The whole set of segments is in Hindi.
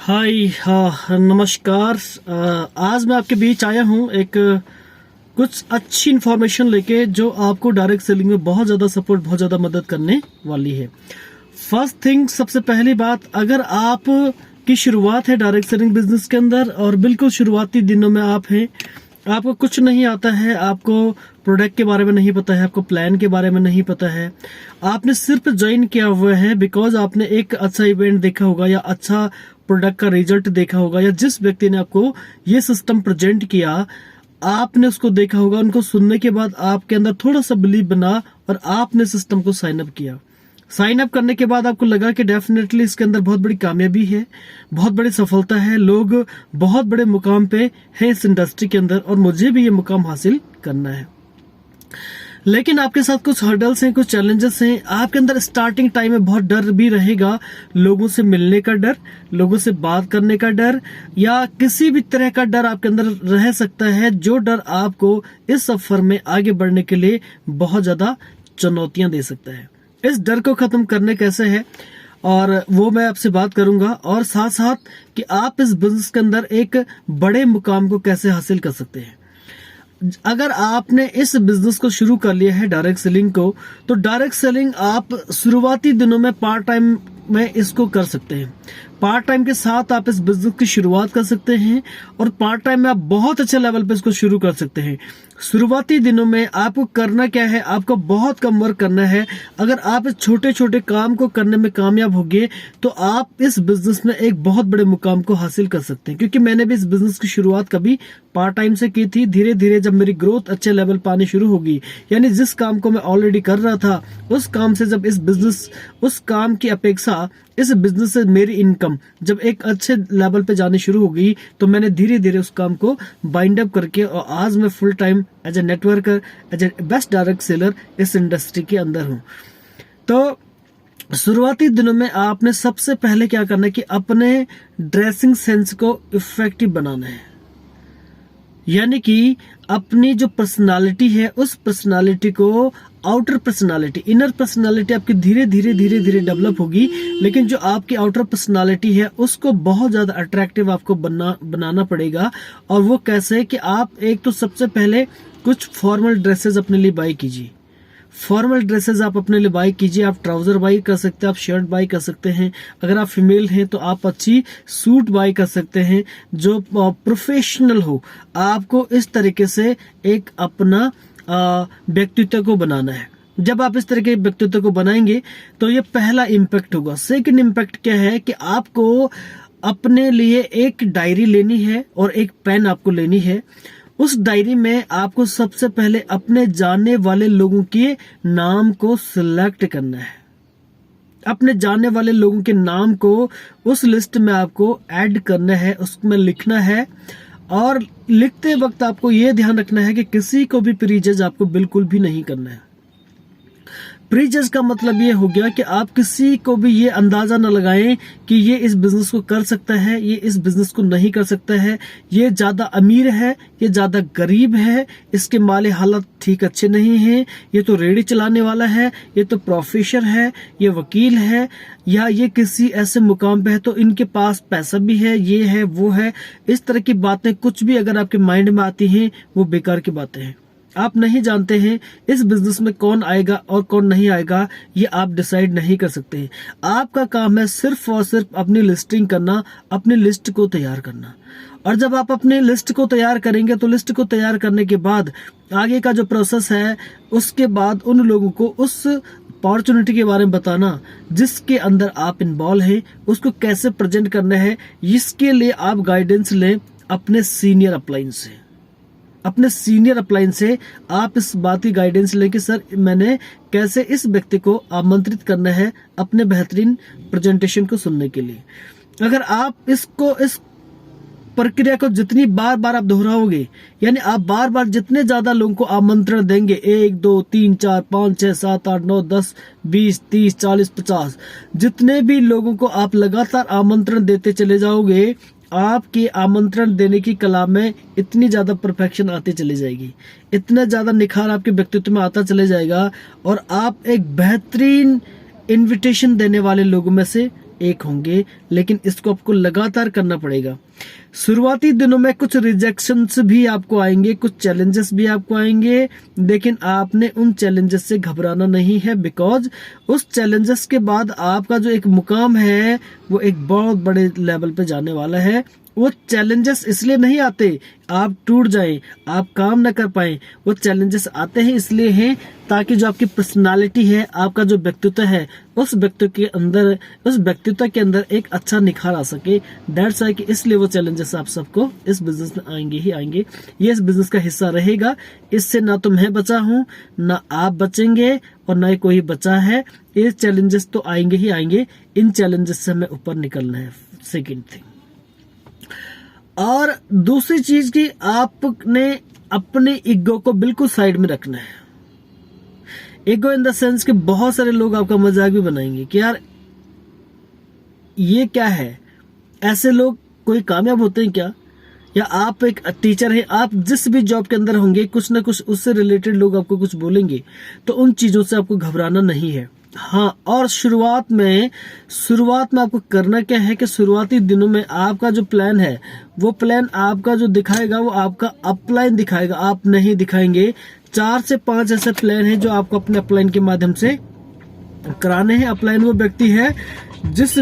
हाय, हाँ नमस्कार। आज मैं आपके बीच आया हूँ एक कुछ अच्छी इन्फॉर्मेशन लेके जो आपको डायरेक्ट सेलिंग में बहुत ज़्यादा सपोर्ट, बहुत ज़्यादा मदद करने वाली है। फर्स्ट थिंग, सबसे पहली बात, अगर आप की शुरुआत है डायरेक्ट सेलिंग बिजनेस के अंदर और बिल्कुल शुरुआती दिनों में आप हैं, आपको कुछ नहीं आता है, आपको प्रोडक्ट के बारे में नहीं पता है, आपको प्लान के बारे में नहीं पता है, आपने सिर्फ ज्वाइन किया हुआ है बिकॉज आपने एक अच्छा इवेंट देखा होगा या अच्छा प्रोडक्ट का रिजल्ट देखा होगा, या जिस व्यक्ति ने आपको ये सिस्टम प्रेजेंट किया आपने उसको देखा होगा, उनको सुनने के बाद आपके अंदर थोड़ा सा बिलीव बना और आपने सिस्टम को साइन अप किया। साइन अप करने के बाद आपको लगा कि डेफिनेटली इसके अंदर बहुत बड़ी कामयाबी है, बहुत बड़ी सफलता है, लोग बहुत बड़े मुकाम पे हैं इस इंडस्ट्री के अंदर और मुझे भी ये मुकाम हासिल करना है। लेकिन आपके साथ कुछ हर्डल्स हैं, कुछ चैलेंजेस हैं। आपके अंदर स्टार्टिंग टाइम में बहुत डर भी रहेगा, लोगों से मिलने का डर, लोगों से बात करने का डर, या किसी भी तरह का डर आपके अंदर रह सकता है, जो डर आपको इस सफर में आगे बढ़ने के लिए बहुत ज्यादा चुनौतियां दे सकता है। इस डर को खत्म करने कैसे है और वो मैं आपसे बात करूंगा, और साथ साथ कि आप इस बिजनेस के अंदर एक बड़े मुकाम को कैसे हासिल कर सकते हैं। अगर आपने इस बिजनेस को शुरू कर लिया है डायरेक्ट सेलिंग को, तो डायरेक्ट सेलिंग आप शुरुआती दिनों में पार्ट टाइम में इसको कर सकते हैं। पार्ट टाइम के साथ आप इस बिजनेस की शुरुआत कर सकते हैं और पार्ट टाइम में आप बहुत अच्छे लेवल पे इसको शुरू कर सकते हैं। शुरुआती दिनों में आपको करना क्या है, आपको बहुत कम वर्क करना है। अगर आप इस छोटे छोटे काम को करने में कामयाब होंगे तो आप इस बिजनेस में एक बहुत बड़े मुकाम को हासिल कर सकते हैं। क्योंकि मैंने भी इस बिजनेस की शुरुआत कभी पार्ट टाइम से की थी, धीरे धीरे जब मेरी ग्रोथ अच्छे लेवल पानी शुरू होगी, यानी जिस काम को मैं ऑलरेडी कर रहा था उस काम से जब इस बिजनेस, उस काम की अपेक्षा इस बिजनेस से मेरी इनकम जब एक अच्छे लेवल पे जानी शुरू हो गई, तो मैंने धीरे धीरे उस काम को बाइंड अप करके और आज मैं full time as a networker, as a best direct seller इस इंडस्ट्री के अंदर हूं। तो शुरुआती दिनों में आपने सबसे पहले क्या करना है कि अपने ड्रेसिंग सेंस को इफेक्टिव बनाना है, यानी कि अपनी जो पर्सनालिटी है उस पर्सनालिटी को, आउटर पर्सनालिटी, इनर पर्सनालिटी आपकी धीरे धीरे धीरे धीरे डेवलप होगी, लेकिन जो आपकी आउटर पर्सनालिटी है उसको बहुत ज्यादा अट्रैक्टिव आपको बनाना पड़ेगा। और वो कैसे कि आप एक तो सबसे पहले कुछ फॉर्मल ड्रेसेस अपने लिए बाई कीजिए। फॉर्मल ड्रेसेस आप अपने लिए बाई कीजिए। आप ट्राउजर बाई कर सकते हैं, आप शर्ट बाई कर सकते हैं। अगर आप फीमेल हैं तो आप अच्छी सूट बाई कर सकते हैं जो प्रोफेशनल हो। आपको इस तरीके से एक अपना व्यक्तित्व को बनाना है। जब आप इस तरह के व्यक्तित्व को बनाएंगे तो ये पहला इम्पैक्ट होगा। सेकंड इम्पैक्ट क्या है कि आपको अपने लिए एक डायरी लेनी है और एक पेन आपको लेनी है। उस डायरी में आपको सबसे पहले अपने जानने वाले लोगों के नाम को सिलेक्ट करना है। अपने जानने वाले लोगों के नाम को उस लिस्ट में आपको ऐड करना है, उसमें लिखना है। और लिखते वक्त आपको यह ध्यान रखना है कि किसी को भी प्रीजज आपको बिल्कुल भी नहीं करना है। प्रीजज का मतलब ये हो गया कि आप किसी को भी ये अंदाजा न लगाएं कि ये इस बिजनेस को कर सकता है, ये इस बिजनेस को नहीं कर सकता है, ये ज्यादा अमीर है, ये ज्यादा गरीब है, इसके माली हालत ठीक अच्छे नहीं है, ये तो रेडी चलाने वाला है, ये तो प्रोफेसर है, ये वकील है, या ये किसी ऐसे मुकाम पे है तो इनके पास पैसा भी है, ये है वो है। इस तरह की बातें कुछ भी अगर आपके माइंड में आती हैं वो बेकार की बातें हैं। आप नहीं जानते हैं इस बिजनेस में कौन आएगा और कौन नहीं आएगा, ये आप डिसाइड नहीं कर सकते हैं। आपका काम है सिर्फ और सिर्फ अपनी लिस्टिंग करना, अपनी लिस्ट को तैयार करना। और जब आप अपने लिस्ट को तैयार करेंगे तो लिस्ट को तैयार करने के बाद आगे का जो प्रोसेस है, उसके बाद उन लोगों को उस अपॉर्चुनिटी के बारे में बताना जिसके अंदर आप इन्वॉल्व हैं, उसको कैसे प्रेजेंट करना है। इसके लिए आप गाइडेंस लें अपने सीनियर अपलाइन से। अपने सीनियर अपलाइन से आप इस बात की गाइडेंस लें कि सर मैंने कैसे इस व्यक्ति को आमंत्रित करना है अपने बेहतरीन प्रेजेंटेशन को सुनने के लिए। अगर आप इस प्रक्रिया को जितनी बार बार आप दोहराओगे, यानी आप बार बार जितने ज्यादा लोगों को आमंत्रण देंगे, 1 2 3 4 5 6 7 8 9 10 20 30 40 50, जितने भी लोगों को आप लगातार आमंत्रण देते चले जाओगे, आपके आमंत्रण देने की कला में इतनी ज्यादा परफेक्शन आती चली जाएगी, इतना ज्यादा निखार आपके व्यक्तित्व में आता चले जाएगा और आप एक बेहतरीन इनविटेशन देने वाले लोगों में से एक होंगे, लेकिन इसको आपको लगातार करना पड़ेगा। शुरुआती दिनों में कुछ रिजेक्शंस भी आपको आएंगे, कुछ चैलेंजेस भी आपको आएंगे, लेकिन आपने उन चैलेंजेस से घबराना नहीं है, बिकॉज उस चैलेंजेस के बाद आपका जो एक मुकाम है वो एक बहुत बड़े लेवल पे जाने वाला है। वो चैलेंजेस इसलिए नहीं आते आप टूट जाएं, आप काम ना कर पाएं, वो चैलेंजेस आते हैं इसलिए हैं ताकि जो आपकी पर्सनालिटी है, आपका जो व्यक्तित्व है, उस व्यक्तित्व के अंदर एक अच्छा निखार आ सके। दैट्स वाई कि इसलिए वो चैलेंजेस आप सबको इस बिजनेस में आएंगे ही आएंगे। ये इस बिजनेस का हिस्सा रहेगा। इससे ना तो मैं बचा हूं, ना आप बचेंगे और ना ही कोई बचा है। ये चैलेंजेस तो आएंगे ही आएंगे, इन चैलेंजेस से हमें ऊपर निकलना है। सेकेंड थिंग, और दूसरी चीज की आपने अपने ईगो को बिल्कुल साइड में रखना है। ईगो इन द सेंस कि बहुत सारे लोग आपका मजाक भी बनाएंगे कि यार ये क्या है, ऐसे लोग कोई कामयाब होते हैं क्या? या आप एक टीचर हैं, आप जिस भी जॉब के अंदर होंगे कुछ ना कुछ उससे रिलेटेड लोग आपको कुछ बोलेंगे, तो उन चीजों से आपको घबराना नहीं है। हाँ, और शुरुआत में आपको करना क्या है कि शुरुआती दिनों में आपका जो प्लान है, वो प्लान आपका जो दिखाएगा वो आपका अपलाइन दिखाएगा, आप नहीं दिखाएंगे। 4 से 5 ऐसे प्लान हैं जो आपको अपने अपलाइन के माध्यम से कराने हैं। अपलाइन वो व्यक्ति है जिस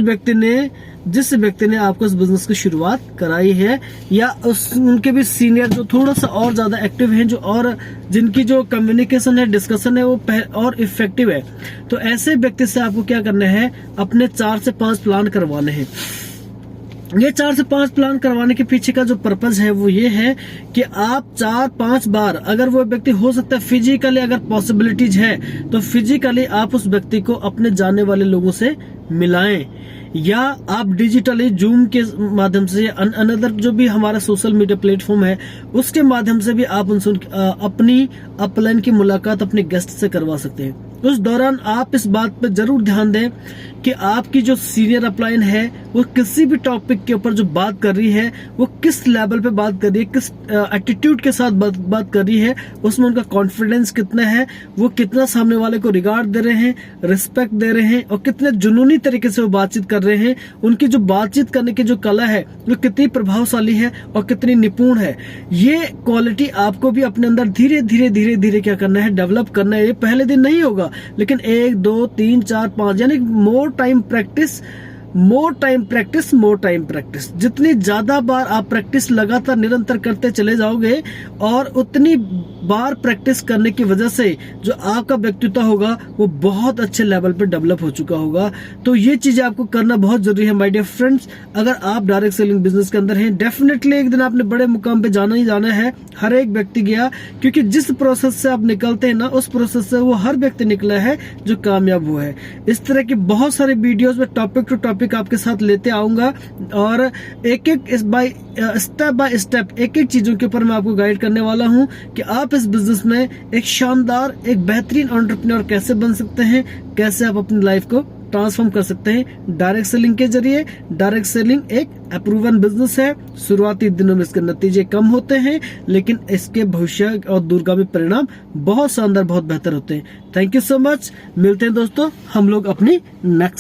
व्यक्ति ने आपको इस बिजनेस की शुरुआत कराई है, या उनके भी सीनियर जो थोड़ा सा और ज्यादा एक्टिव हैं, जो और जिनकी जो कम्युनिकेशन है, डिस्कशन है, वो और इफेक्टिव है। तो ऐसे व्यक्ति से आपको क्या करना है, अपने 4 से 5 प्लान करवाने हैं। ये 4 से 5 प्लान करवाने के पीछे का जो पर्पज है वो ये है कि आप 4-5 बार, अगर वो व्यक्ति हो सकता है फिजिकली, अगर पॉसिबिलिटीज है तो फिजिकली आप उस व्यक्ति को अपने जानने वाले लोगों से मिलाएं, या आप डिजिटली जूम के माध्यम से, अनदर जो भी हमारा सोशल मीडिया प्लेटफॉर्म है उसके माध्यम से भी आप उनसे अपनी अपलाइन की मुलाकात अपने गेस्ट से करवा सकते हैं। उस दौरान आप इस बात पर जरूर ध्यान दें कि आपकी जो सीनियर अपलाइन है वो किसी भी टॉपिक के ऊपर जो बात कर रही है वो किस लेवल पे बात कर रही है, किस एटीट्यूड के साथ बात कर रही है, उसमें उनका कॉन्फिडेंस कितना है, वो कितना सामने वाले को रिगार्ड दे रहे हैं, रिस्पेक्ट दे रहे हैं, और कितने जुनूनी तरीके से वो बातचीत कर रहे हैं। उनकी जो बातचीत करने की जो कला है वो कितनी प्रभावशाली है और कितनी निपुण है। ये क्वालिटी आपको भी अपने अंदर धीरे धीरे क्या करना है, डेवलप करना है। ये पहले दिन नहीं होगा, लेकिन 1, 2, 3, 4, 5 यानी मोर टाइम प्रैक्टिस। जितनी ज्यादा बार आप प्रैक्टिस लगातार निरंतर करते चले जाओगे, और उतनी बार प्रैक्टिस करने की वजह से जो आपका व्यक्तित्व होगा वो बहुत अच्छे लेवल पे डेवलप हो चुका होगा। तो ये चीजें आपको करना बहुत जरूरी है माय डियर फ्रेंड्स। अगर आप डायरेक्ट सेलिंग बिजनेस के अंदर हैं, डेफिनेटली एक दिन आपने बड़े मुकाम पे जाना ही जाना है। हर एक व्यक्ति गया, क्योंकि जिस प्रोसेस से आप निकलते हैं ना, उस प्रोसेस से वो हर व्यक्ति निकला है जो कामयाब हुआ है। इस तरह की बहुत सारे वीडियोस में टॉपिक टू टॉपिक आपके साथ लेते आऊंगा, और स्टेप बाय स्टेप एक चीजों के ऊपर मैं आपको गाइड करने वाला हूं कि आप इस बिजनेस में एक शानदार, एक बेहतरीन एंटरप्रेन्योर कैसे बन सकते हैं, कैसे आप अपनी लाइफ को ट्रांसफॉर्म कर सकते हैं डायरेक्ट सेलिंग के जरिए। डायरेक्ट सेलिंग एक अप्रूवन बिजनेस है। शुरुआती दिनों में इसके नतीजे कम होते हैं, लेकिन इसके भविष्य और दूरगामी परिणाम बहुत शानदार, बहुत बेहतर होते हैं। Thank you so much. मिलते हैं दोस्तों हम लोग अपनी नेक्स्ट